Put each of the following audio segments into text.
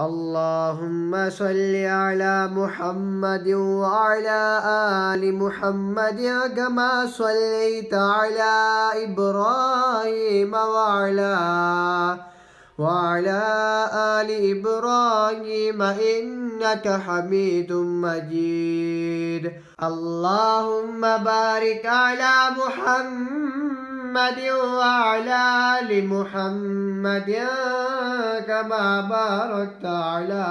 اللهم صل على محمد وعلى آل محمد كما صليت على إبراهيم وعلى آل إبراهيم إنك حميد مجيد. اللهم بارك على محمد وعلى آل محمد كما باركت على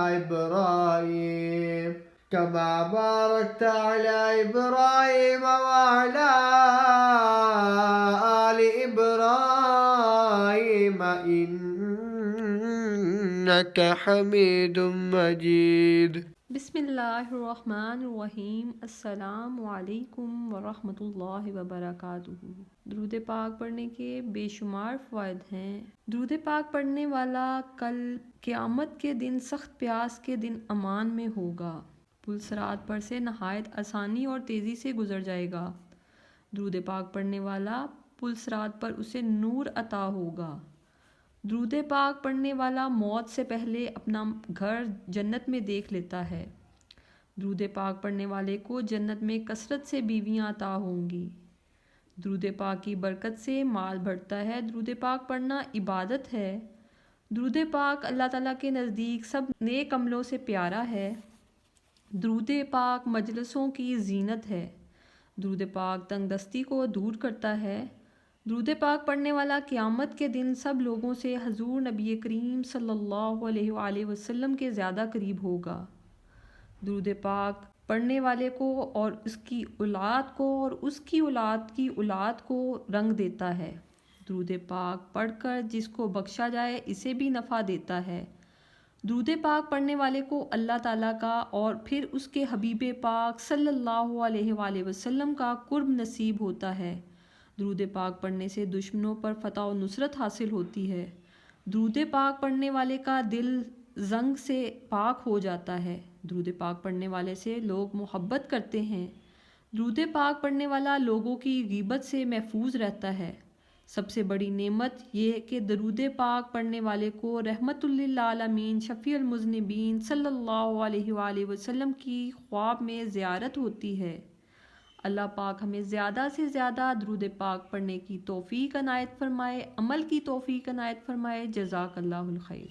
إبراهيم وعلى آل إبراهيم إنك حميد مجيد. بسم اللہ الرحمن الرحیم. السلام علیکم ورحمۃ اللہ وبرکاتہ. درود پاک پڑھنے کے بے شمار فوائد ہیں. درود پاک پڑھنے والا کل قیامت کے دن سخت پیاس کے دن امان میں ہوگا. پل صراط پر سے نہایت آسانی اور تیزی سے گزر جائے گا. درود پاک پڑھنے والا پل صراط پر اسے نور عطا ہوگا. درود پاک پڑھنے والا موت سے پہلے اپنا گھر جنت میں دیکھ لیتا ہے. درود پاک پڑھنے والے کو جنت میں کثرت سے بیویاں عطا ہوں گی. درود پاک کی برکت سے مال بڑھتا ہے. درود پاک پڑھنا عبادت ہے. درود پاک اللہ تعالیٰ کے نزدیک سب نیک عملوں سے پیارا ہے. درود پاک مجلسوں کی زینت ہے. درود پاک تنگ دستی کو دور کرتا ہے. درود پاک پڑھنے والا قیامت کے دن سب لوگوں سے حضور نبی کریم صلی اللہ علیہ وآلہ وسلم کے زیادہ قریب ہوگا. درود پاک پڑھنے والے کو اور اس کی اولاد کو اور اس کی اولاد کی اولاد کو رنگ دیتا ہے. درود پاک پڑھ کر جس کو بخشا جائے اسے بھی نفع دیتا ہے. درود پاک پڑھنے والے کو اللہ تعالیٰ کا اور پھر اس کے حبیب پاک صلی اللہ علیہ وآلہ وسلم کا قرب نصیب ہوتا ہے. درود پاک پڑھنے سے دشمنوں پر فتح و نصرت حاصل ہوتی ہے. درود پاک پڑھنے والے کا دل زنگ سے پاک ہو جاتا ہے. درود پاک پڑھنے والے سے لوگ محبت کرتے ہیں. درود پاک پڑھنے والا لوگوں کی غیبت سے محفوظ رہتا ہے. سب سے بڑی نعمت یہ ہے کہ درود پاک پڑھنے والے کو رحمت للعالمین شفیع المذنبین صلی اللہ علیہ وآلہ وسلم کی خواب میں زیارت ہوتی ہے. اللہ پاک ہمیں زیادہ سے زیادہ درود پاک پڑھنے کی توفیق عنایت فرمائے، عمل کی توفیق عنایت فرمائے. جزاک اللہ الخیر.